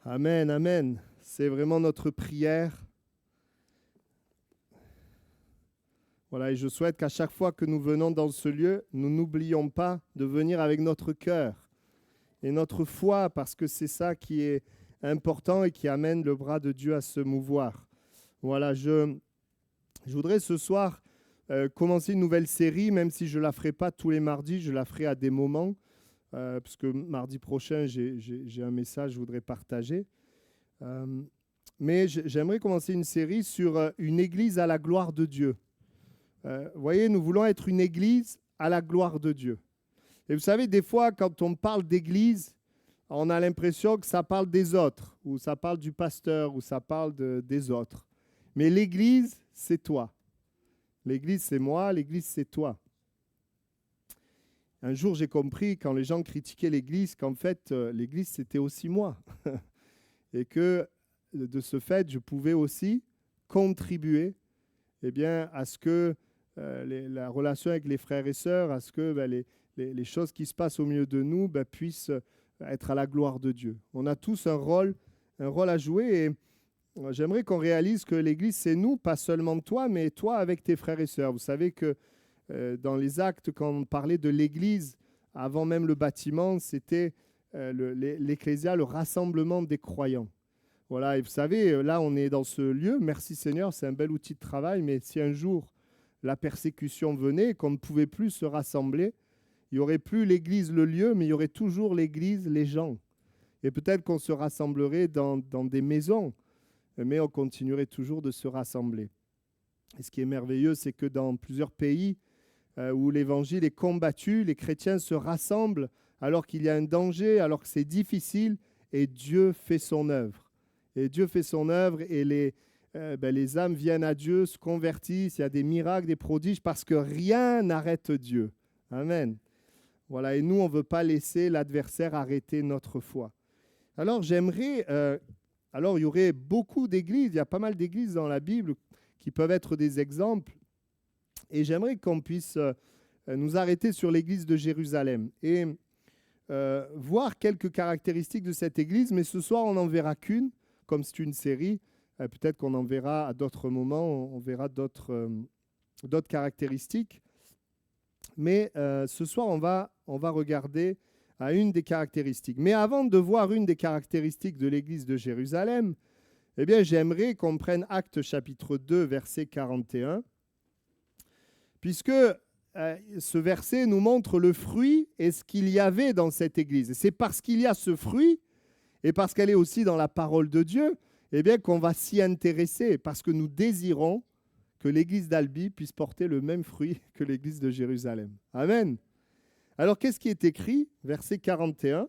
Amen, amen. C'est vraiment notre prière. Voilà, et je souhaite qu'à chaque fois que nous venons dans ce lieu, nous n'oublions pas de venir avec notre cœur et notre foi, parce que c'est ça qui est important et qui amène le bras de Dieu à se mouvoir. Voilà, je voudrais ce soir commencer une nouvelle série, même si je ne la ferai pas tous les mardis, je la ferai à des moments, parce que mardi prochain, j'ai un message que je voudrais partager. Mais j'aimerais commencer une série sur une église à la gloire de Dieu. Vous voyez, nous voulons être une église à la gloire de Dieu. Et vous savez, des fois, quand on parle d'église, on a l'impression que ça parle des autres, ou ça parle du pasteur, ou ça parle des autres. Mais l'église, c'est toi. L'église, c'est moi, l'église, c'est toi. Un jour, j'ai compris, quand les gens critiquaient l'église, qu'en fait, l'église, c'était aussi moi. Et que, de ce fait, je pouvais aussi contribuer à ce que la relation avec les frères et sœurs, à ce que les choses qui se passent au milieu de nous puissent être à la gloire de Dieu. On a tous un rôle à jouer, et j'aimerais qu'on réalise que l'Église, c'est nous, pas seulement toi, mais toi avec tes frères et sœurs. Vous savez que dans les Actes, quand on parlait de l'Église, avant même le bâtiment, c'était l'Ecclésia, le rassemblement des croyants. Voilà, et vous savez, là, on est dans ce lieu. Merci Seigneur, c'est un bel outil de travail, mais si un jour la persécution venait et qu'on ne pouvait plus se rassembler, il n'y aurait plus l'Église, le lieu, mais il y aurait toujours l'Église, les gens. Et peut-être qu'on se rassemblerait dans des maisons, mais on continuerait toujours de se rassembler. Et ce qui est merveilleux, c'est que dans plusieurs pays où l'Évangile est combattu, les chrétiens se rassemblent alors qu'il y a un danger, alors que c'est difficile, et Dieu fait son œuvre. Et Dieu fait son œuvre, et les âmes viennent à Dieu, se convertissent, il y a des miracles, des prodiges, parce que rien n'arrête Dieu. Amen. Voilà, et nous, on ne veut pas laisser l'adversaire arrêter notre foi. Alors, alors, il y aurait beaucoup d'églises, il y a pas mal d'églises dans la Bible qui peuvent être des exemples, et j'aimerais qu'on puisse nous arrêter sur l'église de Jérusalem et voir quelques caractéristiques de cette église, mais ce soir, on n'en verra qu'une. Comme c'est une série, peut-être qu'on en verra à d'autres moments, on verra d'autres caractéristiques. Mais ce soir, on va regarder à une des caractéristiques. Mais avant de voir une des caractéristiques de l'église de Jérusalem, j'aimerais qu'on prenne Actes chapitre 2, verset 41, puisque ce verset nous montre le fruit et ce qu'il y avait dans cette église. Et c'est parce qu'il y a ce fruit et parce qu'elle est aussi dans la parole de Dieu, qu'on va s'y intéresser, parce que nous désirons que l'église d'Albi puisse porter le même fruit que l'église de Jérusalem. Amen. Alors, qu'est-ce qui est écrit? Verset 41.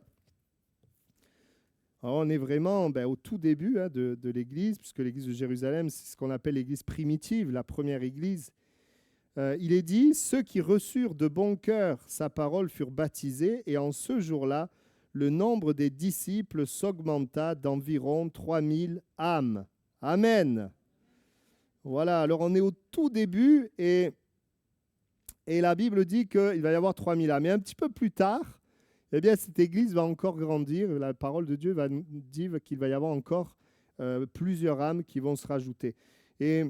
Alors, on est vraiment au tout début de l'église, puisque l'église de Jérusalem, c'est ce qu'on appelle l'église primitive, la première église. Il est dit, ceux qui reçurent de bon cœur sa parole furent baptisés, et en ce jour-là, le nombre des disciples s'augmenta d'environ 3000 âmes. Amen. Voilà, alors on est au tout début, et la Bible dit qu'il va y avoir 3000 âmes. Et un petit peu plus tard, cette église va encore grandir. La parole de Dieu va nous dire qu'il va y avoir encore plusieurs âmes qui vont se rajouter. Et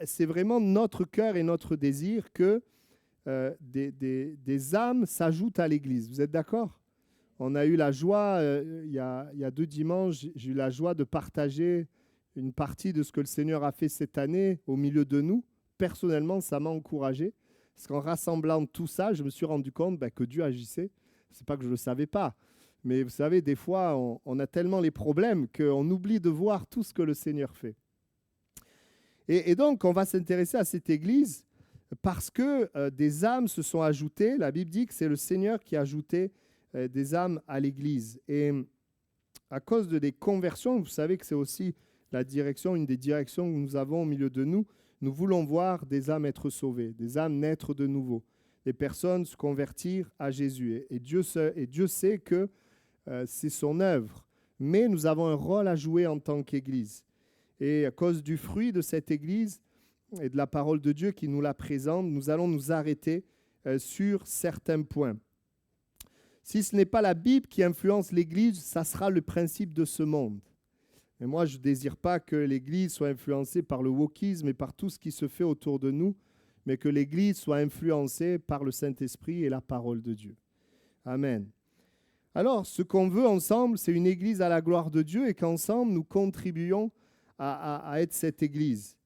c'est vraiment notre cœur et notre désir que des âmes s'ajoutent à l'église. Vous êtes d'accord? On a eu la joie, il y a 2 dimanches, j'ai eu la joie de partager une partie de ce que le Seigneur a fait cette année au milieu de nous. Personnellement, ça m'a encouragé. Parce qu'en rassemblant tout ça, je me suis rendu compte que Dieu agissait. Ce n'est pas que je ne le savais pas. Mais vous savez, des fois, on a tellement les problèmes qu'on oublie de voir tout ce que le Seigneur fait. Et donc, on va s'intéresser à cette église parce que des âmes se sont ajoutées. La Bible dit que c'est le Seigneur qui a ajouté des âmes à l'église. Et à cause de des conversions, vous savez que c'est aussi une des directions que nous avons au milieu de nous. Nous voulons voir des âmes être sauvées, des âmes naître de nouveau, des personnes se convertir à Jésus. Et Dieu sait que c'est son œuvre. Mais nous avons un rôle à jouer en tant qu'Église. Et à cause du fruit de cette Église et de la parole de Dieu qui nous la présente, nous allons nous arrêter sur certains points. Si ce n'est pas la Bible qui influence l'Église, ça sera le principe de ce monde. Et moi, je ne désire pas que l'Église soit influencée par le wokisme et par tout ce qui se fait autour de nous, mais que l'Église soit influencée par le Saint-Esprit et la parole de Dieu. Amen. Alors, ce qu'on veut ensemble, c'est une Église à la gloire de Dieu et qu'ensemble, nous contribuions à être cette Église.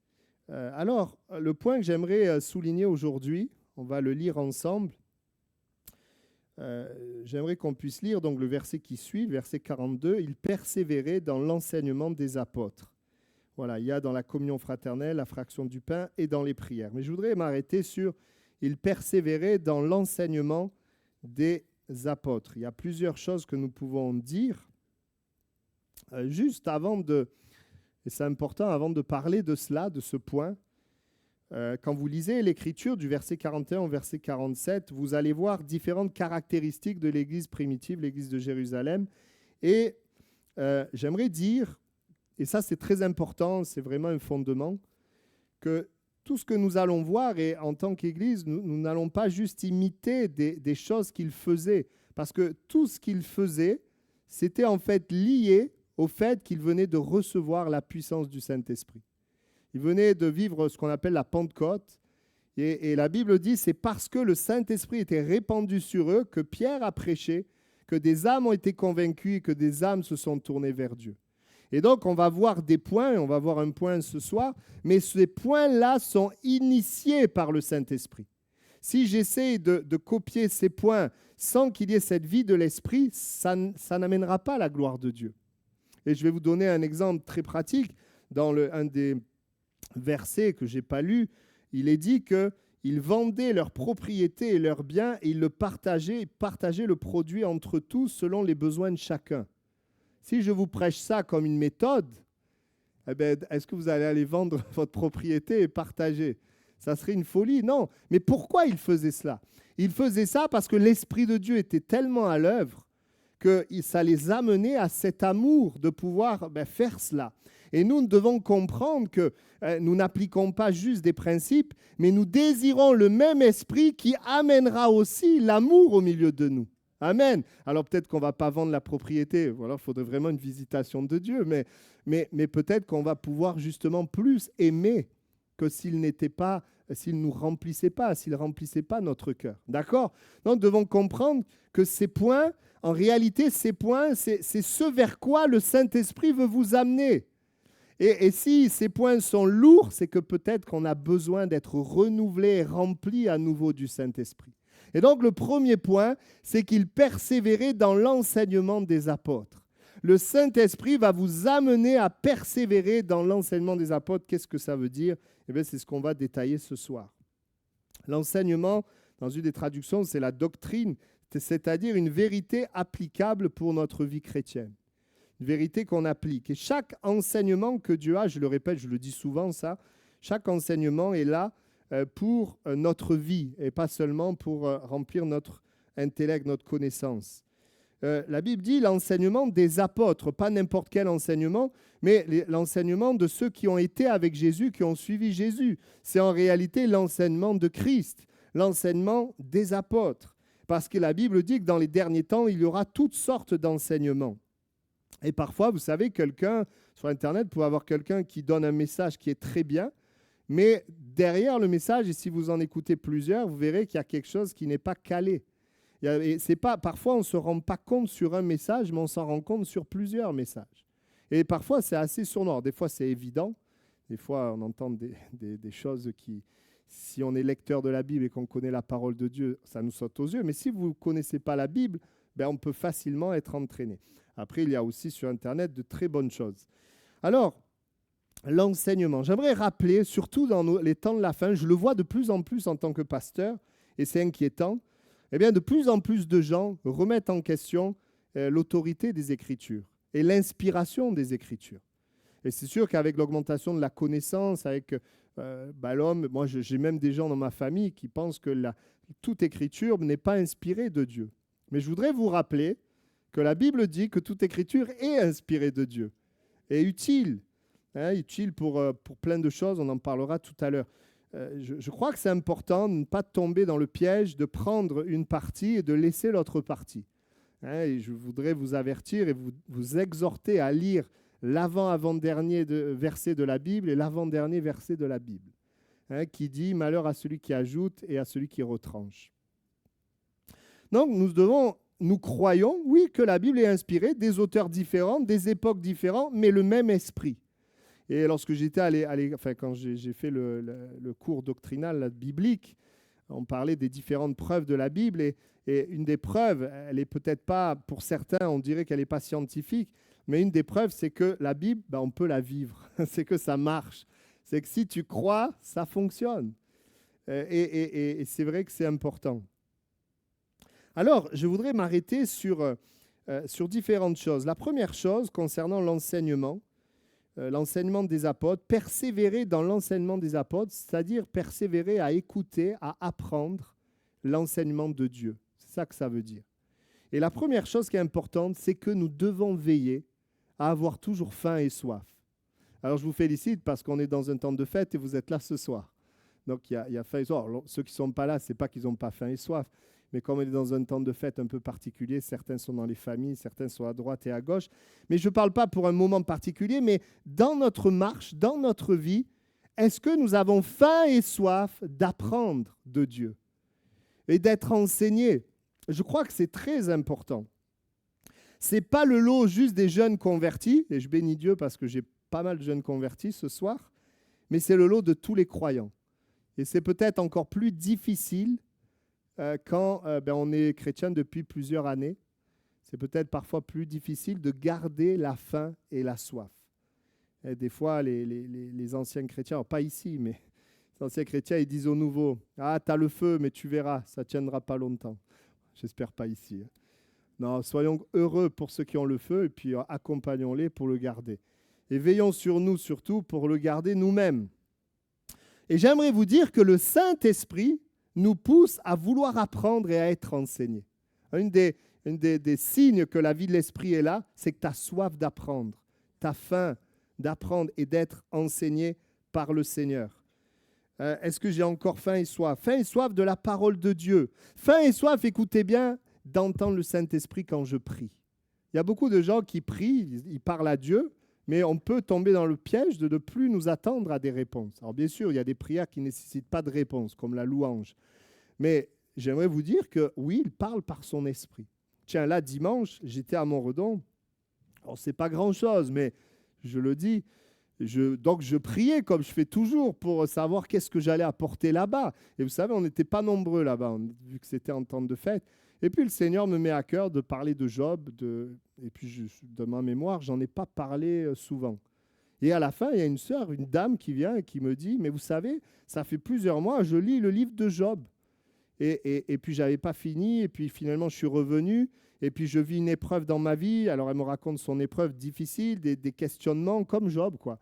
Alors, le point que j'aimerais souligner aujourd'hui, on va le lire ensemble. J'aimerais qu'on puisse lire donc le verset qui suit, le verset 42. « Il persévérait dans l'enseignement des apôtres. » Voilà, il y a dans la communion fraternelle, la fraction du pain et dans les prières. Mais je voudrais m'arrêter sur « Il persévérait dans l'enseignement des apôtres ». Il y a plusieurs choses que nous pouvons dire. Juste avant de, et c'est important, avant de parler de cela, de ce point, quand vous lisez l'Écriture du verset 41 au verset 47, vous allez voir différentes caractéristiques de l'Église primitive, l'Église de Jérusalem. Et j'aimerais dire, et ça c'est très important, c'est vraiment un fondement, que tout ce que nous allons voir, et en tant qu'Église, nous n'allons pas juste imiter des choses qu'il faisait, parce que tout ce qu'il faisait, c'était en fait lié au fait qu'il venait de recevoir la puissance du Saint-Esprit. Il venait de vivre ce qu'on appelle la Pentecôte. Et la Bible dit, c'est parce que le Saint-Esprit était répandu sur eux que Pierre a prêché, que des âmes ont été convaincues et que des âmes se sont tournées vers Dieu. Et donc, on va voir des points, on va voir un point ce soir, mais ces points-là sont initiés par le Saint-Esprit. Si j'essaie de copier ces points sans qu'il y ait cette vie de l'Esprit, ça n'amènera pas la gloire de Dieu. Et je vais vous donner un exemple très pratique. Dans un des versets que je n'ai pas lu, il est dit qu'ils vendaient leurs propriétés et leurs biens et ils le partageaient le produit entre tous selon les besoins de chacun. Si je vous prêche ça comme une méthode, eh bien, est-ce que vous allez aller vendre votre propriété et partager? Ça serait une folie, non. Mais pourquoi ils faisaient cela? Ils faisaient ça parce que l'Esprit de Dieu était tellement à l'œuvre que ça les amenait à cet amour de pouvoir faire cela. Et nous devons comprendre que nous n'appliquons pas juste des principes, mais nous désirons le même esprit qui amènera aussi l'amour au milieu de nous. Amen. Alors peut-être qu'on ne va pas vendre la propriété, voilà, il faudrait vraiment une visitation de Dieu, mais peut-être qu'on va pouvoir justement plus aimer que s'il ne nous remplissait pas, s'il ne remplissait pas notre cœur. D'accord? Donc nous devons comprendre que ces points, en réalité, ces points, c'est ce vers quoi le Saint-Esprit veut vous amener. Et si ces points sont lourds, c'est que peut-être qu'on a besoin d'être renouvelé et rempli à nouveau du Saint-Esprit. Et donc le premier point, c'est qu'il persévérait dans l'enseignement des apôtres. Le Saint-Esprit va vous amener à persévérer dans l'enseignement des apôtres. Qu'est-ce que ça veut dire? Eh bien, c'est ce qu'on va détailler ce soir. L'enseignement, dans une des traductions, c'est la doctrine, c'est-à-dire une vérité applicable pour notre vie chrétienne. Une vérité qu'on applique. Et chaque enseignement que Dieu a, je le répète, je le dis souvent ça, chaque enseignement est là pour notre vie et pas seulement pour remplir notre intellect, notre connaissance. La Bible dit l'enseignement des apôtres, pas n'importe quel enseignement, mais l'enseignement de ceux qui ont été avec Jésus, qui ont suivi Jésus. C'est en réalité l'enseignement de Christ, l'enseignement des apôtres. Parce que la Bible dit que dans les derniers temps, il y aura toutes sortes d'enseignements. Et parfois, vous savez, quelqu'un, sur Internet, vous pouvez avoir quelqu'un qui donne un message qui est très bien, mais derrière le message, et si vous en écoutez plusieurs, vous verrez qu'il y a quelque chose qui n'est pas calé. Parfois, on ne se rend pas compte sur un message, mais on s'en rend compte sur plusieurs messages. Et parfois, c'est assez sournois. Des fois, c'est évident. Des fois, on entend des choses qui, si on est lecteur de la Bible et qu'on connaît la parole de Dieu, ça nous saute aux yeux. Mais si vous ne connaissez pas la Bible, on peut facilement être entraîné. Après, il y a aussi sur Internet de très bonnes choses. Alors, l'enseignement. J'aimerais rappeler, surtout dans les temps de la fin, je le vois de plus en plus en tant que pasteur, et c'est inquiétant, de plus en plus de gens remettent en question l'autorité des Écritures et l'inspiration des Écritures. Et c'est sûr qu'avec l'augmentation de la connaissance, avec l'homme, moi j'ai même des gens dans ma famille qui pensent que toute Écriture n'est pas inspirée de Dieu. Mais je voudrais vous rappeler que la Bible dit que toute Écriture est inspirée de Dieu et utile. Utile pour plein de choses, on en parlera tout à l'heure. Je crois que c'est important de ne pas tomber dans le piège de prendre une partie et de laisser l'autre partie. Et je voudrais vous avertir et vous exhorter à lire l'avant-avant-dernier verset de la Bible et l'avant-dernier verset de la Bible, qui dit « Malheur à celui qui ajoute et à celui qui retranche ». Donc nous croyons, oui, que la Bible est inspirée des auteurs différents, des époques différentes, mais le même esprit. Et lorsque j'étais quand j'ai fait le cours doctrinal biblique, on parlait des différentes preuves de la Bible et une des preuves, elle n'est peut-être pas, pour certains, on dirait qu'elle n'est pas scientifique, mais une des preuves, c'est que la Bible, on peut la vivre, c'est que ça marche. C'est que si tu crois, ça fonctionne. Et c'est vrai que c'est important. Alors, je voudrais m'arrêter sur différentes choses. La première chose concernant l'enseignement des apôtres, persévérer dans l'enseignement des apôtres, c'est-à-dire persévérer à écouter, à apprendre l'enseignement de Dieu. C'est ça que ça veut dire. Et la première chose qui est importante, c'est que nous devons veiller à avoir toujours faim et soif. Alors je vous félicite parce qu'on est dans un temps de fête et vous êtes là ce soir. Donc il y a faim et soif. Alors, ceux qui ne sont pas là, ce n'est pas qu'ils n'ont pas faim et soif, mais comme on est dans un temps de fête un peu particulier, certains sont dans les familles, certains sont à droite et à gauche. Mais je ne parle pas pour un moment particulier, mais dans notre marche, dans notre vie, est-ce que nous avons faim et soif d'apprendre de Dieu et d'être enseignés? Je crois que c'est très important. Ce n'est pas le lot juste des jeunes convertis, et je bénis Dieu parce que j'ai pas mal de jeunes convertis ce soir, mais c'est le lot de tous les croyants. Et c'est peut-être encore plus difficile quand on est chrétien depuis plusieurs années. C'est peut-être parfois plus difficile de garder la faim et la soif. Et des fois, les anciens chrétiens, alors pas ici, mais les anciens chrétiens, ils disent aux nouveaux, « Ah, tu as le feu, mais tu verras, ça ne tiendra pas longtemps. » J'espère pas ici. Non, soyons heureux pour ceux qui ont le feu et puis accompagnons-les pour le garder. Et veillons sur nous surtout pour le garder nous-mêmes. Et j'aimerais vous dire que le Saint-Esprit nous pousse à vouloir apprendre et à être enseigné. Un des signes que la vie de l'Esprit est là, c'est que tu as soif d'apprendre, tu as faim d'apprendre et d'être enseigné par le Seigneur. Est-ce que j'ai encore faim et soif? Faim et soif de la parole de Dieu. Faim et soif, écoutez bien, d'entendre le Saint-Esprit quand je prie. Il y a beaucoup de gens qui prient, ils parlent à Dieu, mais on peut tomber dans le piège de ne plus nous attendre à des réponses. Alors bien sûr, il y a des prières qui ne nécessitent pas de réponse, comme la louange. Mais j'aimerais vous dire que oui, il parle par son esprit. Tiens, là, dimanche, j'étais à Montredon. Alors, ce n'est pas grand-chose, mais je le dis. Donc, je priais comme je fais toujours pour savoir qu'est-ce que j'allais apporter là-bas. Et vous savez, on n'était pas nombreux là-bas, vu que c'était en temps de fête. Et puis, le Seigneur me met à cœur de parler de Job. Et puis, de ma mémoire, je n'en ai pas parlé souvent. Et à la fin, il y a une sœur, une dame qui vient et qui me dit, « Mais vous savez, ça fait plusieurs mois, je lis le livre de Job. » Et puis, je n'avais pas fini. Et puis, finalement, je suis revenu. Et puis, je vis une épreuve dans ma vie. Alors, elle me raconte son épreuve difficile, des questionnements comme Job, quoi.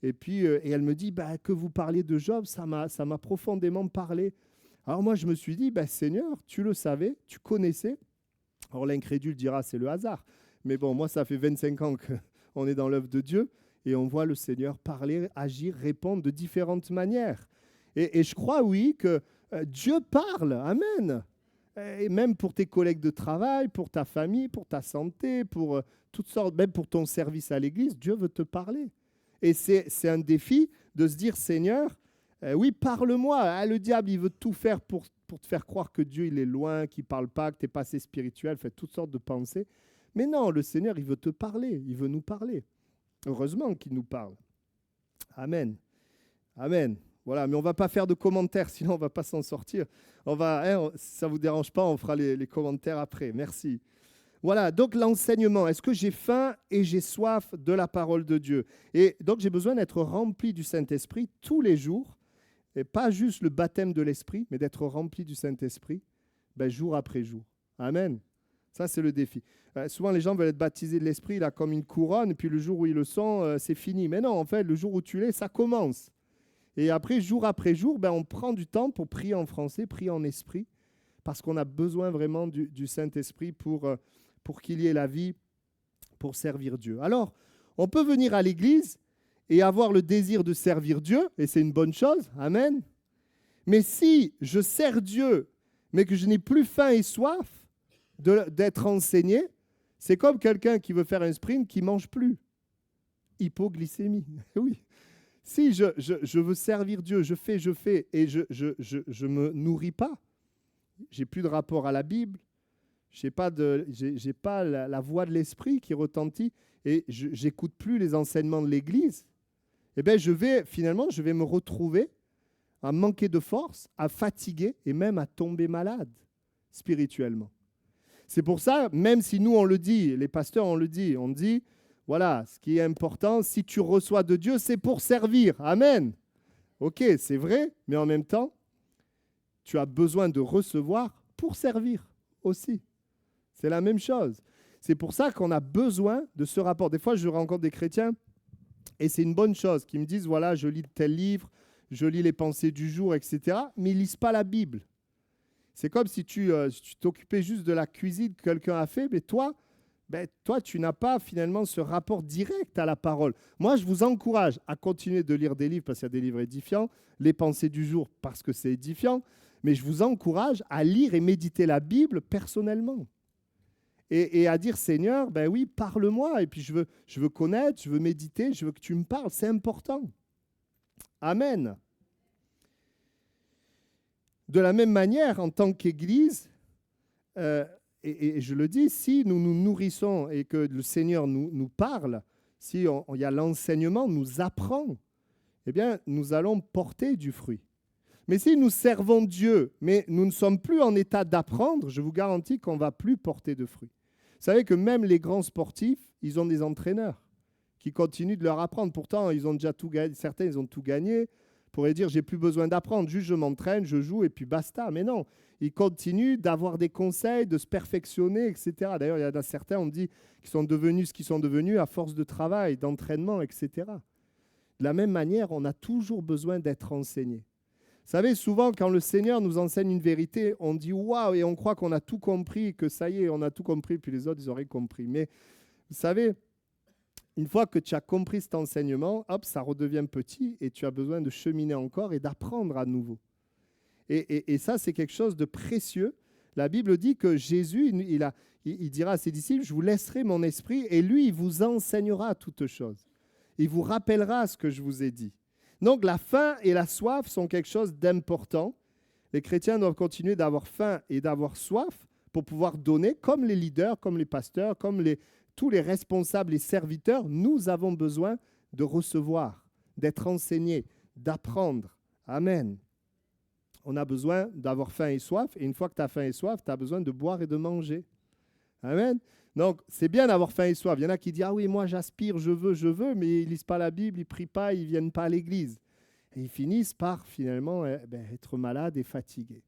Et puis, et elle me dit, que vous parliez de Job, ça m'a profondément parlé. Alors moi, je me suis dit, Seigneur, tu le savais, tu connaissais. Alors l'incrédule dira, c'est le hasard. Mais bon, moi, ça fait 25 ans qu'on est dans l'œuvre de Dieu et on voit le Seigneur parler, agir, répondre de différentes manières. Et je crois, oui, que Dieu parle. Amen. Et même pour tes collègues de travail, pour ta famille, pour ta santé, pour toutes sortes, même pour ton service à l'Église, Dieu veut te parler. Et c'est un défi de se dire, Seigneur, oui, parle-moi. Le diable, il veut tout faire pour te faire croire que Dieu, il est loin, qu'il ne parle pas, que tu n'es pas assez spirituel, fait toutes sortes de pensées. Mais non, le Seigneur, il veut te parler, il veut nous parler. Heureusement qu'il nous parle. Amen. Amen. Voilà, mais on ne va pas faire de commentaires, sinon on ne va pas s'en sortir. Si ça ne vous dérange pas, on fera les commentaires après. Merci. Voilà, donc l'enseignement. Est-ce que j'ai faim et j'ai soif de la parole de Dieu? Et donc j'ai besoin d'être rempli du Saint-Esprit tous les jours, et pas juste le baptême de l'Esprit, mais d'être rempli du Saint-Esprit jour après jour. Amen. Ça, c'est le défi. Souvent, les gens veulent être baptisés de l'Esprit là, comme une couronne, et puis le jour où ils le sont, c'est fini. Mais non, en fait, le jour où tu l'es, ça commence. Et après jour, on prend du temps pour prier en français, prier en esprit, parce qu'on a besoin vraiment du Saint-Esprit pour qu'il y ait la vie, pour servir Dieu. Alors, on peut venir à l'église et avoir le désir de servir Dieu, et c'est une bonne chose, amen. Mais si je sers Dieu, mais que je n'ai plus faim et soif d'être enseigné, c'est comme quelqu'un qui veut faire un sprint qui ne mange plus. Hypoglycémie, oui. Si je veux servir Dieu, je fais, et je me nourris pas, j'ai plus de rapport à la Bible, j'ai pas la voix de l'esprit qui retentit, et j'écoute plus les enseignements de l'Église, eh bien je vais me retrouver à manquer de force, à fatiguer et même à tomber malade spirituellement. C'est pour ça, même si nous on le dit, les pasteurs on dit, voilà, ce qui est important, si tu reçois de Dieu, c'est pour servir. Amen. Ok, c'est vrai, mais en même temps, tu as besoin de recevoir pour servir aussi. C'est la même chose. C'est pour ça qu'on a besoin de ce rapport. Des fois, je rencontre des chrétiens, et c'est une bonne chose, qui me disent, voilà, je lis tel livre, je lis les pensées du jour, etc., mais ils ne lisent pas la Bible. C'est comme si tu t'occupais juste de la cuisine que quelqu'un a fait, mais toi, tu n'as pas finalement ce rapport direct à la parole. Moi, je vous encourage à continuer de lire des livres parce qu'il y a des livres édifiants, les pensées du jour parce que c'est édifiant, mais je vous encourage à lire et méditer la Bible personnellement. Et à dire, Seigneur, oui, parle-moi, et puis je veux connaître, je veux méditer, je veux que tu me parles, c'est important. Amen. De la même manière, en tant qu'Église, et je le dis, si nous nous nourrissons et que le Seigneur nous parle, si il y a l'enseignement, nous apprend, eh bien, nous allons porter du fruit. Mais si nous servons Dieu, mais nous ne sommes plus en état d'apprendre, je vous garantis qu'on ne va plus porter de fruits. Vous savez que même les grands sportifs, ils ont des entraîneurs qui continuent de leur apprendre. Pourtant, ils ont déjà tout gagné. Certains, ils ont tout gagné. Pourrait dire, j'ai plus besoin d'apprendre, juste je m'entraîne, je joue et puis basta. Mais non, ils continuent d'avoir des conseils, de se perfectionner, etc. D'ailleurs, il y en a certains, on dit, qui sont devenus ce qu'ils sont devenus à force de travail, d'entraînement, etc. De la même manière, on a toujours besoin d'être enseigné. Vous savez, souvent, quand le Seigneur nous enseigne une vérité, on dit « waouh » et on croit qu'on a tout compris, que ça y est, on a tout compris, puis les autres, ils auraient compris. Mais vous savez, une fois que tu as compris cet enseignement, hop, ça redevient petit et tu as besoin de cheminer encore et d'apprendre à nouveau. Et ça, c'est quelque chose de précieux. La Bible dit que Jésus, il dira à ses disciples, je vous laisserai mon esprit et lui, il vous enseignera toutes choses. Il vous rappellera ce que je vous ai dit. Donc, la faim et la soif sont quelque chose d'important. Les chrétiens doivent continuer d'avoir faim et d'avoir soif pour pouvoir donner, comme les leaders, comme les pasteurs, comme tous les responsables et serviteurs, nous avons besoin de recevoir, d'être enseignés, d'apprendre. Amen. On a besoin d'avoir faim et soif, et une fois que tu as faim et soif, tu as besoin de boire et de manger. Amen. Donc, c'est bien d'avoir faim et soif. Il y en a qui disent « Ah oui, moi j'aspire, je veux », mais ils ne lisent pas la Bible, ils ne prient pas, ils ne viennent pas à l'église. Et ils finissent par, finalement, être malades et fatigués.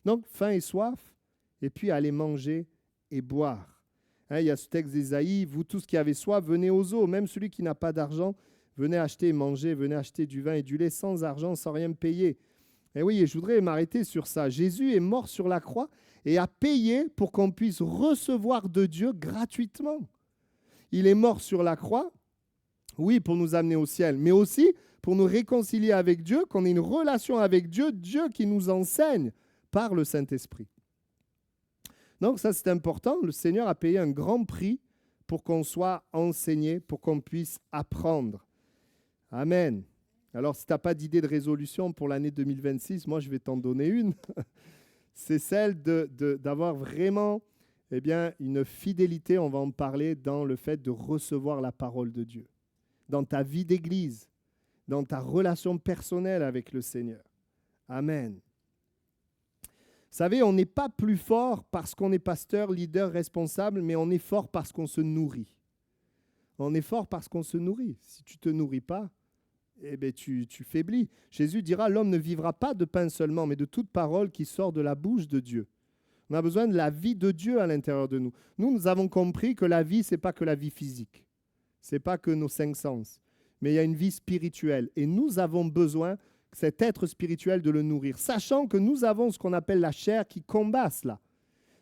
Donc, faim et soif, et puis aller manger et boire. Il y a ce texte d'Ésaïe, « Vous tous qui avez soif, venez aux eaux. Même celui qui n'a pas d'argent, venez acheter et manger, venez acheter du vin et du lait sans argent, sans rien payer. » Et oui, et je voudrais m'arrêter sur ça. Jésus est mort sur la croix et a payé pour qu'on puisse recevoir de Dieu gratuitement. Il est mort sur la croix, oui, pour nous amener au ciel, mais aussi pour nous réconcilier avec Dieu, qu'on ait une relation avec Dieu, Dieu qui nous enseigne par le Saint-Esprit. Donc ça, c'est important. Le Seigneur a payé un grand prix pour qu'on soit enseigné, pour qu'on puisse apprendre. Amen. Alors, si tu n'as pas d'idée de résolution pour l'année 2026, moi, je vais t'en donner une. C'est celle d'avoir vraiment une fidélité, on va en parler, dans le fait de recevoir la parole de Dieu. Dans ta vie d'église, dans ta relation personnelle avec le Seigneur. Amen. Vous savez, on n'est pas plus fort parce qu'on est pasteur, leader, responsable, mais on est fort parce qu'on se nourrit. On est fort parce qu'on se nourrit. Si tu ne te nourris pas, tu faiblis. Jésus dira, l'homme ne vivra pas de pain seulement, mais de toute parole qui sort de la bouche de Dieu. On a besoin de la vie de Dieu à l'intérieur de nous. Nous avons compris que la vie, ce n'est pas que la vie physique. Ce n'est pas que nos 5 sens. Mais il y a une vie spirituelle. Et nous avons besoin, cet être spirituel, de le nourrir. Sachant que nous avons ce qu'on appelle la chair qui combat cela.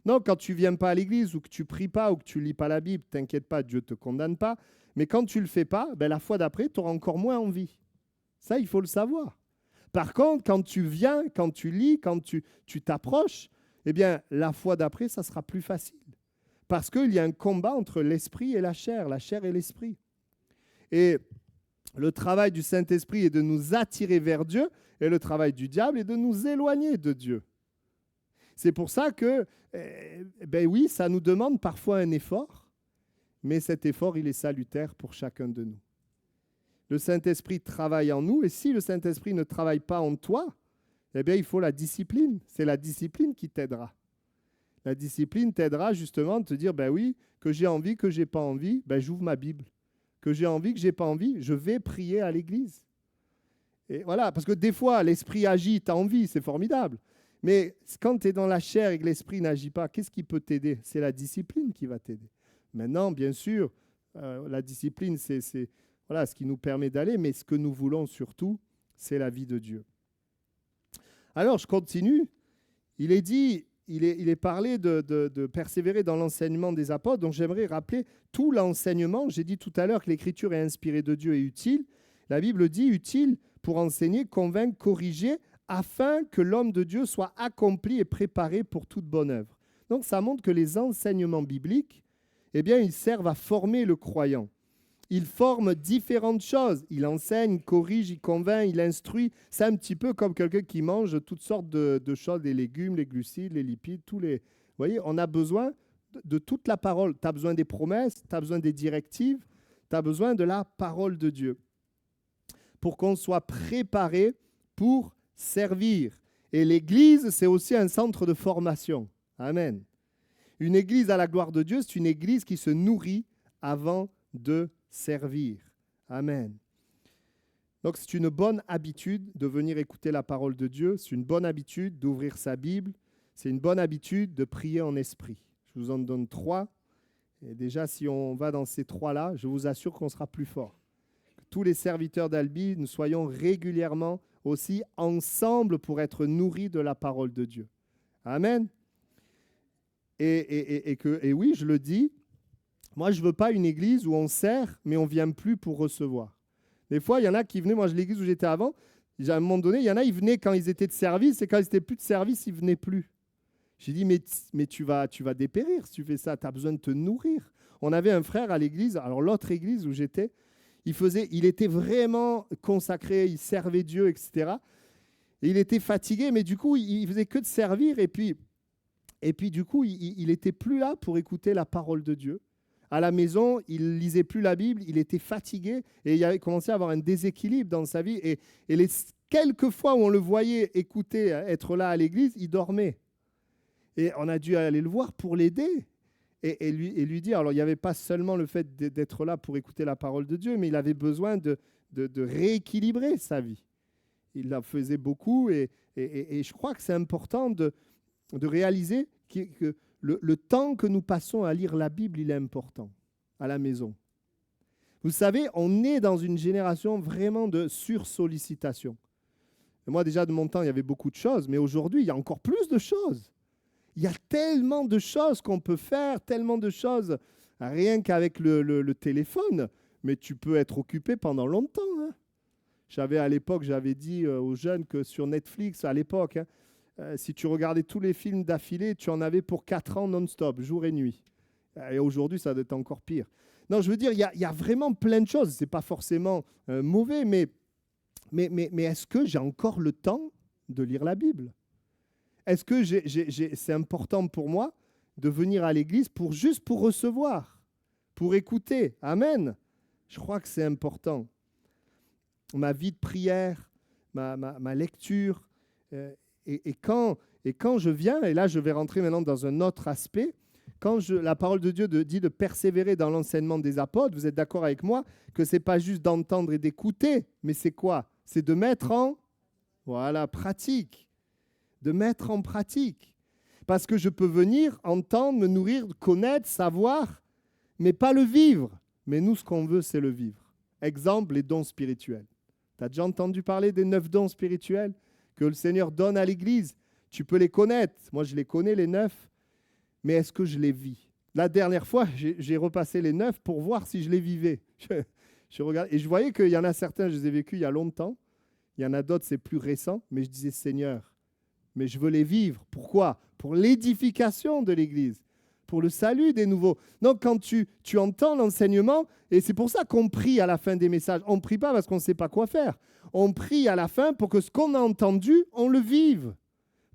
Donc, quand tu ne viens pas à l'église ou que tu ne pries pas ou que tu ne lis pas la Bible, t'inquiète pas, Dieu ne te condamne pas. Mais quand tu ne le fais pas, la fois d'après, tu auras encore moins envie. Ça, il faut le savoir. Par contre, quand tu viens, quand tu lis, quand tu t'approches, la fois d'après, ça sera plus facile. Parce qu'il y a un combat entre l'esprit et la chair et l'esprit. Et le travail du Saint-Esprit est de nous attirer vers Dieu, et le travail du diable est de nous éloigner de Dieu. C'est pour ça que, oui, ça nous demande parfois un effort, mais cet effort, il est salutaire pour chacun de nous. Le Saint-Esprit travaille en nous, et si le Saint-Esprit ne travaille pas en toi, il faut la discipline. C'est la discipline qui t'aidera. La discipline t'aidera justement de te dire, oui, que j'ai envie, que je n'ai pas envie, j'ouvre ma Bible. Que j'ai envie, que je n'ai pas envie, je vais prier à l'église. Et voilà, parce que des fois, l'esprit agit, tu as envie, c'est formidable. Mais quand tu es dans la chair et que l'esprit n'agit pas, qu'est-ce qui peut t'aider? C'est la discipline qui va t'aider. Maintenant, bien sûr, la discipline, c'est ce qui nous permet d'aller, mais ce que nous voulons surtout, c'est la vie de Dieu. Alors, je continue. Il est parlé de persévérer dans l'enseignement des apôtres, donc j'aimerais rappeler tout l'enseignement. J'ai dit tout à l'heure que l'écriture est inspirée de Dieu et utile. La Bible dit utile pour enseigner, convaincre, corriger, afin que l'homme de Dieu soit accompli et préparé pour toute bonne œuvre. Donc ça montre que les enseignements bibliques, ils servent à former le croyant. Il forme différentes choses. Il enseigne, il corrige, il convainc, il instruit. C'est un petit peu comme quelqu'un qui mange toutes sortes de choses, les légumes, les glucides, les lipides, tous les... Vous voyez, on a besoin de toute la parole. Tu as besoin des promesses, tu as besoin des directives, tu as besoin de la parole de Dieu pour qu'on soit préparé pour servir. Et l'Église, c'est aussi un centre de formation. Amen. Une Église à la gloire de Dieu, c'est une Église qui se nourrit avant de servir. Amen. Donc, c'est une bonne habitude de venir écouter la parole de Dieu. C'est une bonne habitude d'ouvrir sa Bible. C'est une bonne habitude de prier en esprit. Je vous en donne 3. Et déjà, si on va dans ces 3-là, je vous assure qu'on sera plus fort. Que tous les serviteurs d'Albi, nous soyons régulièrement aussi ensemble pour être nourris de la parole de Dieu. Amen. Et oui, je le dis, moi, je ne veux pas une église où on sert, mais on ne vient plus pour recevoir. Des fois, il y en a qui venaient, moi, l'église où j'étais avant, à un moment donné, il y en a, ils venaient quand ils étaient de service, et quand ils n'étaient plus de service, ils ne venaient plus. J'ai dit, mais tu vas dépérir si tu fais ça, tu as besoin de te nourrir. On avait un frère à l'église, alors l'autre église où j'étais, il était vraiment consacré, il servait Dieu, etc. Et il était fatigué, mais du coup, il faisait que de servir, et puis du coup, il n'était plus là pour écouter la parole de Dieu. À la maison, il lisait plus la Bible, il était fatigué et il avait commencé à avoir un déséquilibre dans sa vie. Et les quelques fois où on le voyait écouter, être là à l'église, il dormait. Et on a dû aller le voir pour l'aider et lui dire. Alors, il n'y avait pas seulement le fait d'être là pour écouter la parole de Dieu, mais il avait besoin de rééquilibrer sa vie. Il la faisait beaucoup et je crois que c'est important de réaliser que le temps que nous passons à lire la Bible, il est important à la maison. Vous savez, on est dans une génération vraiment de sursollicitation. Et moi, déjà, de mon temps, il y avait beaucoup de choses, mais aujourd'hui, il y a encore plus de choses. Il y a tellement de choses qu'on peut faire, tellement de choses, rien qu'avec le téléphone, mais tu peux être occupé pendant longtemps. Hein. À l'époque, j'avais dit aux jeunes que sur Netflix, à l'époque, si tu regardais tous les films d'affilée, tu en avais pour 4 ans non-stop, jour et nuit. Et aujourd'hui, ça doit être encore pire. Non, je veux dire, il y a vraiment plein de choses. Ce n'est pas forcément mauvais, mais est-ce que j'ai encore le temps de lire la Bible? Est-ce que c'est important pour moi de venir à l'église juste pour recevoir, pour écouter? Amen. Je crois que c'est important. Ma vie de prière, ma lecture... Et quand je viens, et là je vais rentrer maintenant dans un autre aspect, quand la parole de Dieu dit de persévérer dans l'enseignement des apôtres, vous êtes d'accord avec moi que ce n'est pas juste d'entendre et d'écouter, mais c'est quoi? C'est de mettre en pratique. De mettre en pratique. Parce que je peux venir, entendre, me nourrir, connaître, savoir, mais pas le vivre. Mais nous, ce qu'on veut, c'est le vivre. Exemple, les dons spirituels. Tu as déjà entendu parler des 9 dons spirituels que le Seigneur donne à l'Église? Tu peux les connaître. Moi, je les connais, les 9. Mais est-ce que je les vis? La dernière fois, j'ai repassé les 9 pour voir si je les vivais. Je regardais, et je voyais qu'il y en a certains, je les ai vécus il y a longtemps. Il y en a d'autres, c'est plus récent. Mais je disais, Seigneur, mais je veux les vivre. Pourquoi? Pour l'édification de l'Église. pour le salut des nouveaux. Donc, quand tu entends l'enseignement, et c'est pour ça qu'on prie à la fin des messages. On ne prie pas parce qu'on ne sait pas quoi faire. On prie à la fin pour que ce qu'on a entendu, on le vive.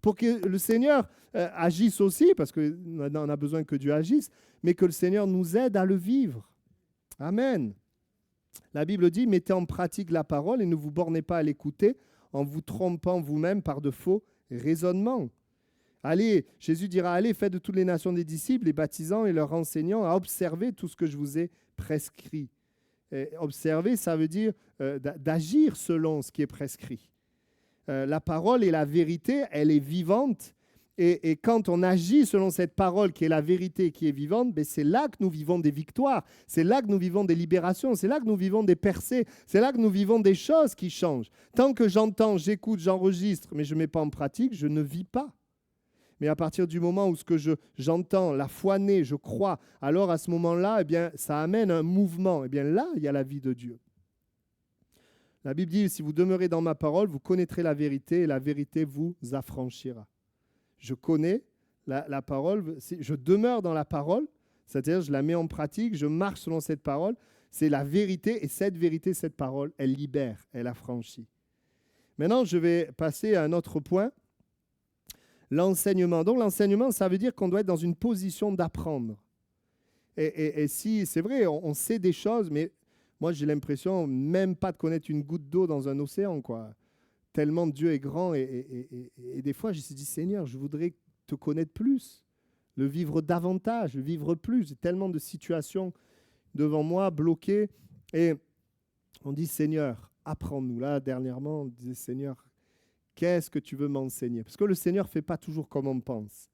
Pour que le Seigneur agisse aussi, parce qu'on a besoin que Dieu agisse, mais que le Seigneur nous aide à le vivre. Amen. La Bible dit, mettez en pratique la parole et ne vous bornez pas à l'écouter en vous trompant vous-même par de faux raisonnements. Allez, Jésus dira, allez, faites de toutes les nations des disciples, les baptisant et leur enseignant à observer tout ce que je vous ai prescrit. Et observer, ça veut dire d'agir selon ce qui est prescrit. La parole et la vérité, elle est vivante. Et quand on agit selon cette parole qui est la vérité, qui est vivante, ben c'est là que nous vivons des victoires. C'est là que nous vivons des libérations. C'est là que nous vivons des percées. C'est là que nous vivons des choses qui changent. Tant que j'entends, j'écoute, j'enregistre, mais je ne mets pas en pratique, je ne vis pas. Mais à partir du moment où ce que j'entends, la foi naît, je crois, alors à ce moment-là, eh bien, ça amène un mouvement. Eh bien là, il y a la vie de Dieu. La Bible dit, si vous demeurez dans ma parole, vous connaîtrez la vérité et la vérité vous affranchira. Je connais la parole, je demeure dans la parole, c'est-à-dire je la mets en pratique, je marche selon cette parole. C'est la vérité et cette vérité, cette parole, elle libère, elle affranchit. Maintenant, je vais passer à un autre point. L'enseignement. Donc l'enseignement, ça veut dire qu'on doit être dans une position d'apprendre. Et si, c'est vrai, on sait des choses, mais moi j'ai l'impression même pas de connaître une goutte d'eau dans un océan, quoi. Tellement Dieu est grand. Et des fois, je me suis dit, Seigneur, je voudrais te connaître plus, le vivre davantage, le vivre plus. J'ai tellement de situations devant moi, bloquées. Et on dit, Seigneur, apprends-nous. Là, dernièrement, on disait, Seigneur, qu'est-ce que tu veux m'enseigner? Parce que le Seigneur ne fait pas toujours comme on pense.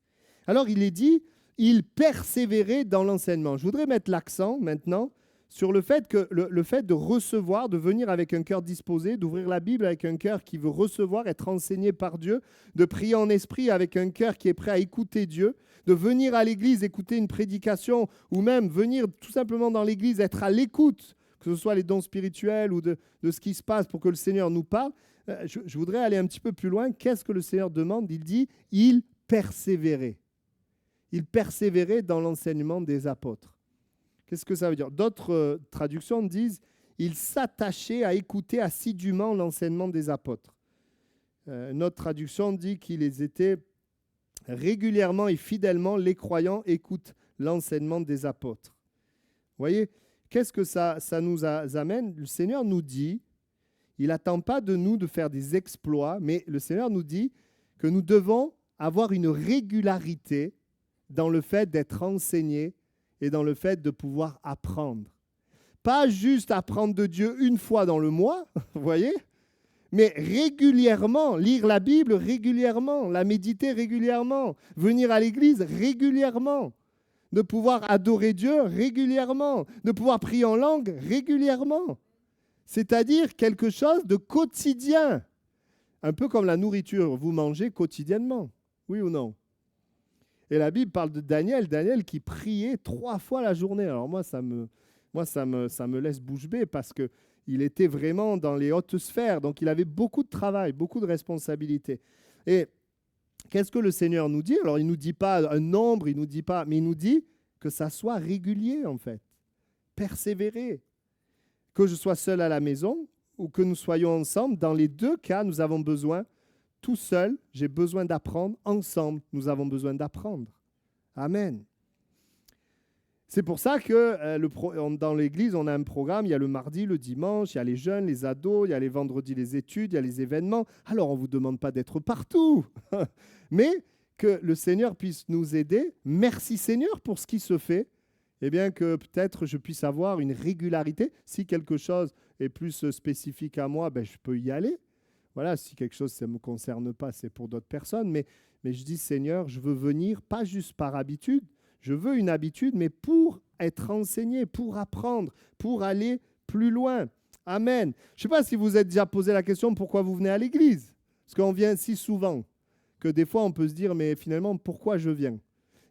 Alors, il est dit, il persévérait dans l'enseignement. Je voudrais mettre l'accent maintenant sur le fait que le fait de recevoir, de venir avec un cœur disposé, d'ouvrir la Bible avec un cœur qui veut recevoir, être enseigné par Dieu, de prier en esprit avec un cœur qui est prêt à écouter Dieu, de venir à l'église écouter une prédication ou même venir tout simplement dans l'église, être à l'écoute, que ce soit les dons spirituels ou de ce qui se passe pour que le Seigneur nous parle. Je voudrais aller un petit peu plus loin. Qu'est-ce que le Seigneur demande? Il dit, il persévérait. Il persévérait dans l'enseignement des apôtres. Qu'est-ce que ça veut dire? D'autres traductions disent « il s'attachait à écouter assidûment l'enseignement des apôtres ». Notre traduction dit qu'il était régulièrement et fidèlement, les croyants écoutent l'enseignement des apôtres. Vous voyez, qu'est-ce que ça nous amène? Le Seigneur nous dit, il n'attend pas de nous de faire des exploits, mais le Seigneur nous dit que nous devons avoir une régularité dans le fait d'être enseignés et dans le fait de pouvoir apprendre. Pas juste apprendre de Dieu une fois dans le mois, vous voyez, mais régulièrement, lire la Bible régulièrement, la méditer régulièrement, venir à l'église régulièrement, de pouvoir adorer Dieu régulièrement, de pouvoir prier en langue régulièrement. C'est-à-dire quelque chose de quotidien. Un peu comme la nourriture, vous mangez quotidiennement, oui ou non? Et la Bible parle de Daniel qui priait 3 fois la journée. Alors moi, ça me laisse bouche bée parce qu'il était vraiment dans les hautes sphères. Donc, il avait beaucoup de travail, beaucoup de responsabilités. Et qu'est-ce que le Seigneur nous dit? Alors, il ne nous dit pas un nombre, mais il nous dit que ça soit régulier, en fait. Persévérer. Que je sois seul à la maison ou que nous soyons ensemble, dans les deux cas, nous avons besoin. Tout seul, j'ai besoin d'apprendre. Ensemble, nous avons besoin d'apprendre. Amen. C'est pour ça que dans l'église, on a un programme. Il y a le mardi, le dimanche, il y a les jeunes, les ados, il y a les vendredis, les études, il y a les événements. Alors, on ne vous demande pas d'être partout, mais que le Seigneur puisse nous aider. Merci Seigneur pour ce qui se fait. Eh bien, que peut-être je puisse avoir une régularité. Si quelque chose est plus spécifique à moi, ben, je peux y aller. Voilà, si quelque chose ça ne me concerne pas, c'est pour d'autres personnes. Mais je dis, Seigneur, je veux venir, pas juste par habitude. Je veux une habitude, mais pour être enseigné, pour apprendre, pour aller plus loin. Amen. Je ne sais pas si vous êtes déjà posé la question pourquoi vous venez à l'église. Parce qu'on vient si souvent que des fois, on peut se dire, mais finalement, pourquoi je viens?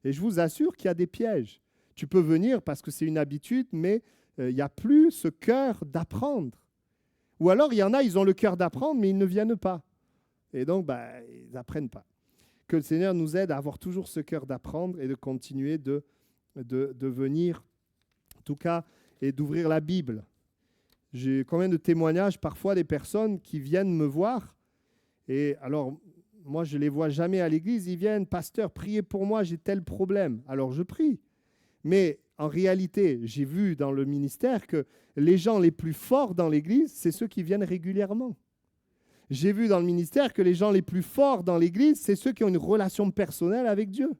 Et je vous assure qu'il y a des pièges. Tu peux venir parce que c'est une habitude, mais il n'y a plus ce cœur d'apprendre. Ou alors, il y en a, ils ont le cœur d'apprendre, mais ils ne viennent pas. Et donc, ils n'apprennent pas. Que le Seigneur nous aide à avoir toujours ce cœur d'apprendre et de continuer de venir, en tout cas, et d'ouvrir la Bible. J'ai combien de témoignages, parfois des personnes qui viennent me voir, et alors moi je ne les vois jamais à l'église, ils viennent, pasteur, priez pour moi, j'ai tel problème. Alors je prie. Mais en réalité, j'ai vu dans le ministère que les gens les plus forts dans l'église, c'est ceux qui viennent régulièrement. J'ai vu dans le ministère que les gens les plus forts dans l'église, c'est ceux qui ont une relation personnelle avec Dieu.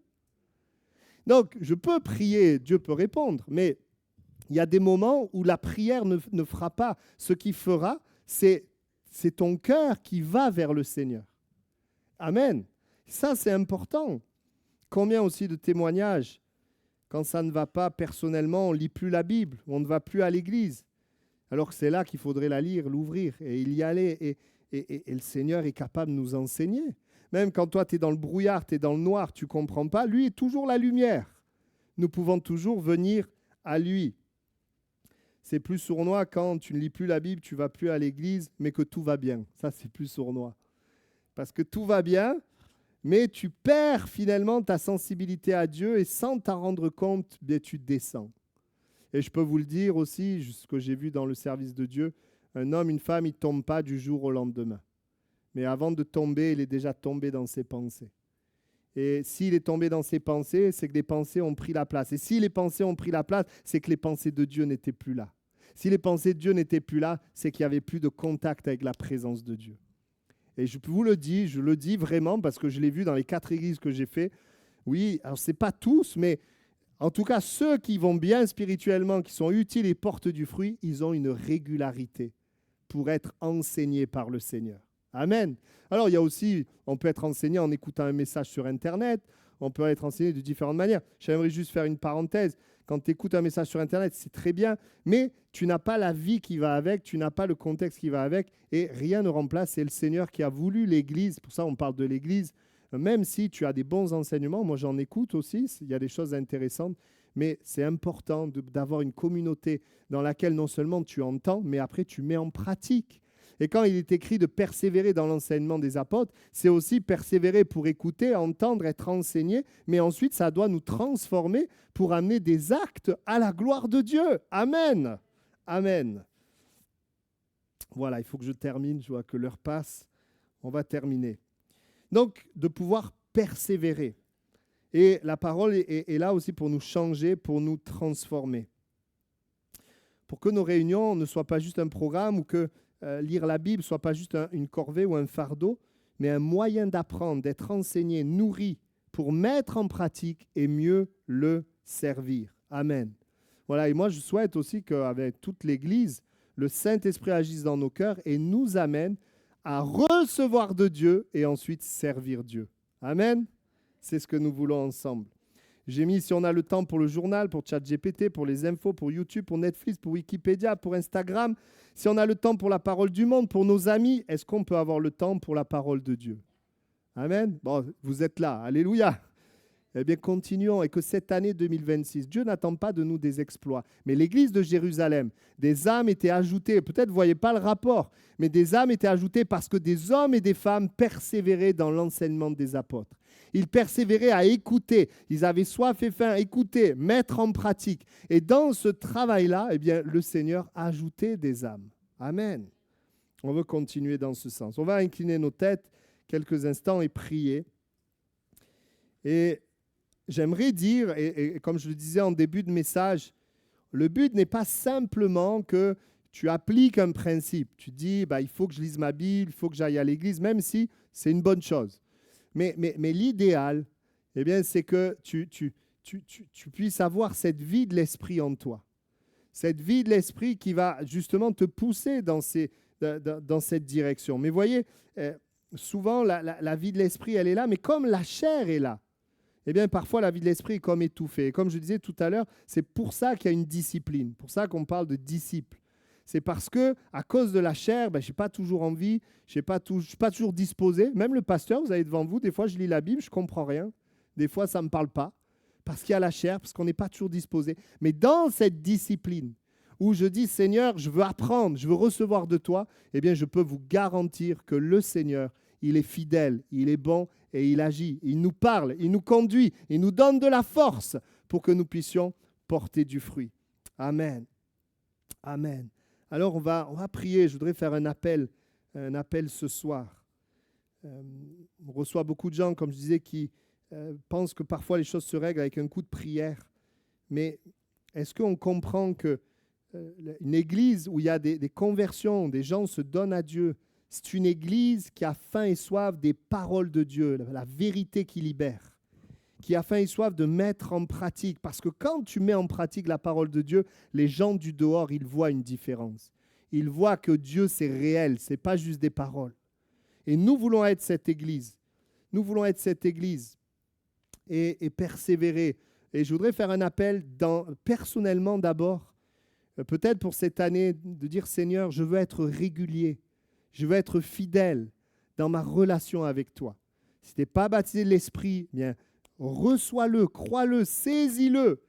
Donc, je peux prier, Dieu peut répondre, mais il y a des moments où la prière ne fera pas. Ce qui fera, c'est ton cœur qui va vers le Seigneur. Amen. Ça, c'est important. Combien aussi de témoignages, quand ça ne va pas personnellement, on ne lit plus la Bible, on ne va plus à l'église. Alors que c'est là qu'il faudrait la lire, l'ouvrir et y aller. Et le Seigneur est capable de nous enseigner. Même quand toi, tu es dans le brouillard, tu es dans le noir, tu ne comprends pas, lui est toujours la lumière. Nous pouvons toujours venir à lui. C'est plus sournois quand tu ne lis plus la Bible, tu ne vas plus à l'église, mais que tout va bien. Ça, c'est plus sournois. Parce que tout va bien, mais tu perds finalement ta sensibilité à Dieu et sans t'en rendre compte, bien, tu descends. Et je peux vous le dire aussi, ce que j'ai vu dans le service de Dieu, un homme, une femme, il ne tombe pas du jour au lendemain. Mais avant de tomber, il est déjà tombé dans ses pensées. Et s'il est tombé dans ses pensées, c'est que les pensées ont pris la place. Et si les pensées ont pris la place, c'est que les pensées de Dieu n'étaient plus là. Si les pensées de Dieu n'étaient plus là, c'est qu'il n'y avait plus de contact avec la présence de Dieu. Et je vous le dis, je le dis vraiment parce que je l'ai vu dans les 4 églises que j'ai fait. Oui, alors ce n'est pas tous, mais en tout cas, ceux qui vont bien spirituellement, qui sont utiles et portent du fruit, ils ont une régularité pour être enseignés par le Seigneur. Amen. Alors, il y a aussi, on peut être enseigné en écoutant un message sur Internet, on peut être enseigné de différentes manières. J'aimerais juste faire une parenthèse. Quand tu écoutes un message sur Internet, c'est très bien, mais tu n'as pas la vie qui va avec, tu n'as pas le contexte qui va avec, et rien ne remplace. C'est le Seigneur qui a voulu l'Église, pour ça on parle de l'Église, même si tu as des bons enseignements, moi j'en écoute aussi, il y a des choses intéressantes, mais c'est important d'avoir une communauté dans laquelle non seulement tu entends, mais après tu mets en pratique. Et quand il est écrit de persévérer dans l'enseignement des apôtres, c'est aussi persévérer pour écouter, entendre, être enseigné, mais ensuite ça doit nous transformer pour amener des actes à la gloire de Dieu. Amen. Amen. Voilà, il faut que je termine, je vois que l'heure passe, on va terminer. Donc, de pouvoir persévérer. Et la parole est là aussi pour nous changer, pour nous transformer. Pour que nos réunions ne soient pas juste un programme ou que lire la Bible ne soit pas juste une corvée ou un fardeau, mais un moyen d'apprendre, d'être enseigné, nourri, pour mettre en pratique et mieux le servir. Amen. Voilà, et moi je souhaite aussi qu'avec toute l'Église, le Saint-Esprit agisse dans nos cœurs et nous amène à recevoir de Dieu et ensuite servir Dieu. Amen. C'est ce que nous voulons ensemble. J'ai mis, si on a le temps, pour le journal, pour ChatGPT, pour les infos, pour YouTube, pour Netflix, pour Wikipédia, pour Instagram. Si on a le temps pour la parole du monde, pour nos amis, est-ce qu'on peut avoir le temps pour la parole de Dieu? Amen. Bon, vous êtes là. Alléluia. Eh bien, continuons. Et que cette année 2026, Dieu n'attend pas de nous des exploits. Mais l'église de Jérusalem, des âmes étaient ajoutées. Peut-être vous ne voyez pas le rapport, mais des âmes étaient ajoutées parce que des hommes et des femmes persévéraient dans l'enseignement des apôtres. Ils persévéraient à écouter. Ils avaient soif et faim, écouter, mettre en pratique. Et dans ce travail-là, eh bien, le Seigneur ajoutait des âmes. Amen. On veut continuer dans ce sens. On va incliner nos têtes quelques instants et prier. Et j'aimerais dire, et comme je le disais en début de message, le but n'est pas simplement que tu appliques un principe. Tu dis, il faut que je lise ma Bible, il faut que j'aille à l'église, même si c'est une bonne chose. Mais l'idéal, eh bien, c'est que tu puisses avoir cette vie de l'esprit en toi. Cette vie de l'esprit qui va justement te pousser dans cette direction. Mais voyez, souvent, la vie de l'esprit, elle est là, mais comme la chair est là, eh bien, parfois, la vie de l'esprit est comme étouffée. Et comme je disais tout à l'heure, c'est pour ça qu'il y a une discipline, pour ça qu'on parle de disciple. C'est parce que, à cause de la chair, je n'ai pas toujours envie, je ne suis pas toujours disposé. Même le pasteur, vous avez devant vous, des fois, je lis la Bible, je ne comprends rien. Des fois, ça ne me parle pas, parce qu'il y a la chair, parce qu'on n'est pas toujours disposé. Mais dans cette discipline, où je dis, Seigneur, je veux apprendre, je veux recevoir de toi, eh bien, je peux vous garantir que le Seigneur, il est fidèle, il est bon et il agit. Il nous parle, il nous conduit, il nous donne de la force pour que nous puissions porter du fruit. Amen. Amen. Alors, on va prier. Je voudrais faire un appel ce soir. On reçoit beaucoup de gens, comme je disais, qui pensent que parfois les choses se règlent avec un coup de prière. Mais est-ce qu'on comprend qu'une église où il y a des conversions, des gens se donnent à Dieu, c'est une église qui a faim et soif des paroles de Dieu, la vérité qui libère, qui a faim et soif de mettre en pratique. Parce que quand tu mets en pratique la parole de Dieu, les gens du dehors, ils voient une différence. Ils voient que Dieu, c'est réel, ce n'est pas juste des paroles. Et nous voulons être cette église. Nous voulons être cette église et persévérer. Et je voudrais faire un appel personnellement d'abord, peut-être pour cette année, de dire Seigneur, je veux être régulier, je veux être fidèle dans ma relation avec toi. Si tu n'es pas baptisé de l'Esprit, bien, reçois-le, crois-le, saisis-le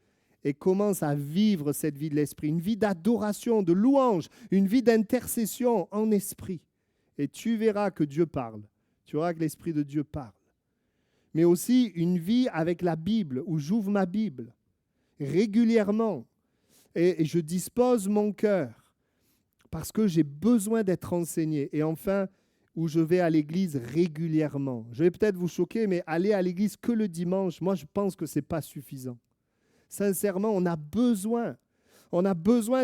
et commence à vivre cette vie de l'Esprit, une vie d'adoration, de louange, une vie d'intercession en esprit. Et tu verras que Dieu parle, tu verras que l'Esprit de Dieu parle. Mais aussi une vie avec la Bible, où j'ouvre ma Bible régulièrement et je dispose mon cœur parce que j'ai besoin d'être enseigné. Et enfin, où je vais à l'église régulièrement. Je vais peut-être vous choquer, mais aller à l'église que le dimanche, moi je pense que ce n'est pas suffisant. Sincèrement, on a besoin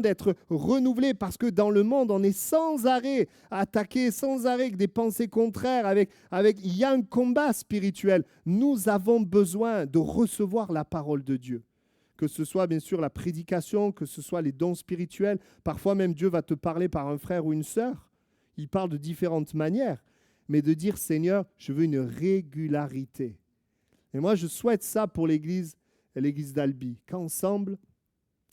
d'être renouvelé parce que dans le monde, on est sans arrêt attaqué, sans arrêt avec des pensées contraires. Il y a un combat spirituel. Nous avons besoin de recevoir la parole de Dieu. Que ce soit bien sûr la prédication, que ce soit les dons spirituels. Parfois même Dieu va te parler par un frère ou une sœur. Il parle de différentes manières. Mais de dire Seigneur, je veux une régularité. Et moi, je souhaite ça pour l'église d'Albi. Qu'ensemble,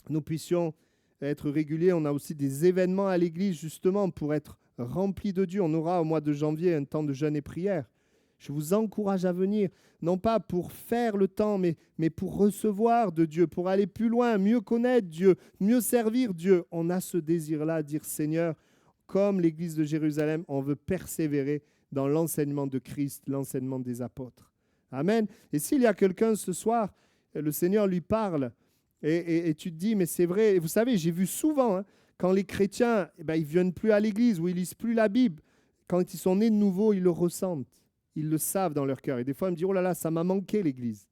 nous puissions être réguliers. On a aussi des événements à l'église justement pour être remplis de Dieu. On aura au mois de janvier un temps de jeûne et prière. Je vous encourage à venir, non pas pour faire le temps, mais pour recevoir de Dieu, pour aller plus loin, mieux connaître Dieu, mieux servir Dieu. On a ce désir-là, dire Seigneur, comme l'église de Jérusalem, on veut persévérer dans l'enseignement de Christ, l'enseignement des apôtres. Amen. Et s'il y a quelqu'un ce soir, le Seigneur lui parle, et tu te dis, mais c'est vrai. Et vous savez, j'ai vu souvent, quand les chrétiens, ils ne viennent plus à l'église ou ils ne lisent plus la Bible, quand ils sont nés de nouveau, ils le ressentent. Ils le savent dans leur cœur. Et des fois, ils me disent, oh là là, ça m'a manqué l'église.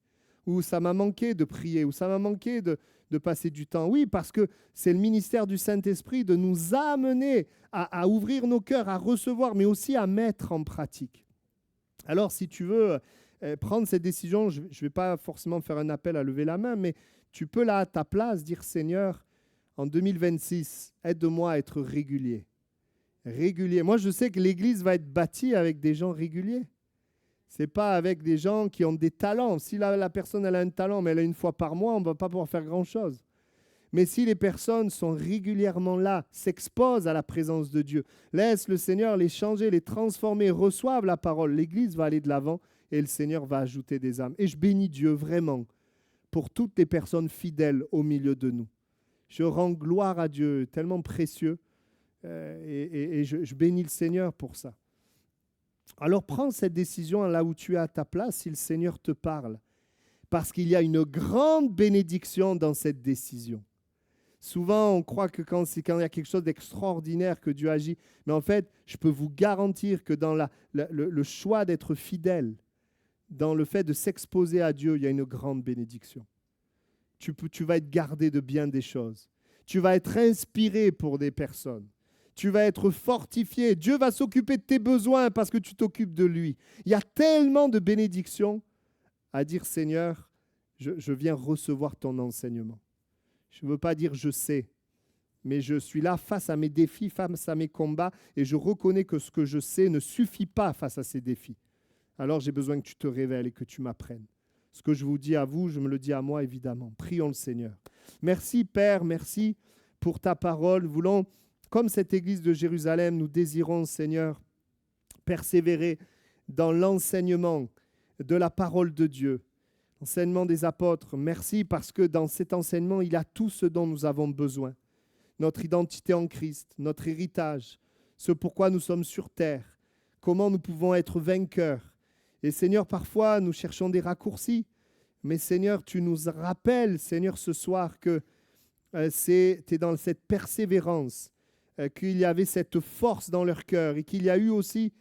Ou ça m'a manqué de prier. Ou ça m'a manqué de passer du temps. Oui, parce que c'est le ministère du Saint-Esprit de nous amener à ouvrir nos cœurs, à recevoir, mais aussi à mettre en pratique. Alors, si tu veux prendre cette décision, je ne vais pas forcément faire un appel à lever la main, mais tu peux là, à ta place, dire Seigneur, en 2026, aide-moi à être régulier. Régulier. Moi, je sais que l'Église va être bâtie avec des gens réguliers. Ce n'est pas avec des gens qui ont des talents. Si la personne elle a un talent, mais elle a une fois par mois, on ne va pas pouvoir faire grand-chose. Mais si les personnes sont régulièrement là, s'exposent à la présence de Dieu, laissent le Seigneur les changer, les transformer, reçoivent la parole, l'Église va aller de l'avant et le Seigneur va ajouter des âmes. Et je bénis Dieu vraiment pour toutes les personnes fidèles au milieu de nous. Je rends gloire à Dieu, tellement précieux, et je bénis le Seigneur pour ça. Alors prends cette décision là où tu es à ta place, si le Seigneur te parle, parce qu'il y a une grande bénédiction dans cette décision. Souvent, on croit que quand il y a quelque chose d'extraordinaire que Dieu agit, mais en fait, je peux vous garantir que dans le choix d'être fidèle, dans le fait de s'exposer à Dieu, il y a une grande bénédiction. Tu vas être gardé de bien des choses. Tu vas être inspiré pour des personnes. Tu vas être fortifié. Dieu va s'occuper de tes besoins parce que tu t'occupes de lui. Il y a tellement de bénédictions à dire, Seigneur, je viens recevoir ton enseignement. Je ne veux pas dire je sais, mais je suis là face à mes défis, face à mes combats, et je reconnais que ce que je sais ne suffit pas face à ces défis. Alors j'ai besoin que tu te révèles et que tu m'apprennes. Ce que je vous dis à vous, je me le dis à moi, évidemment. Prions le Seigneur. Merci, Père, merci pour ta parole. Nous voulons, comme cette église de Jérusalem, nous désirons, Seigneur, persévérer dans l'enseignement de la parole de Dieu, l'enseignement des apôtres. Merci parce que dans cet enseignement, il y a tout ce dont nous avons besoin. Notre identité en Christ, notre héritage, ce pourquoi nous sommes sur terre, comment nous pouvons être vainqueurs. Et Seigneur, parfois, nous cherchons des raccourcis. Mais Seigneur, tu nous rappelles, Seigneur, ce soir que tu es dans cette persévérance, qu'il y avait cette force dans leur cœur et qu'il y a eu aussi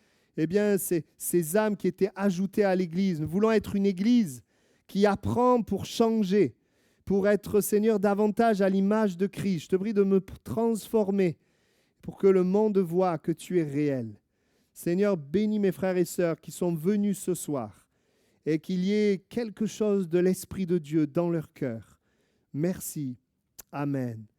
ces âmes qui étaient ajoutées à l'Église. Nous voulons être une Église qui apprend pour changer, pour être, Seigneur, davantage à l'image de Christ. Je te prie de me transformer pour que le monde voie que tu es réel. Seigneur, bénis mes frères et sœurs qui sont venus ce soir et qu'il y ait quelque chose de l'Esprit de Dieu dans leur cœur. Merci. Amen.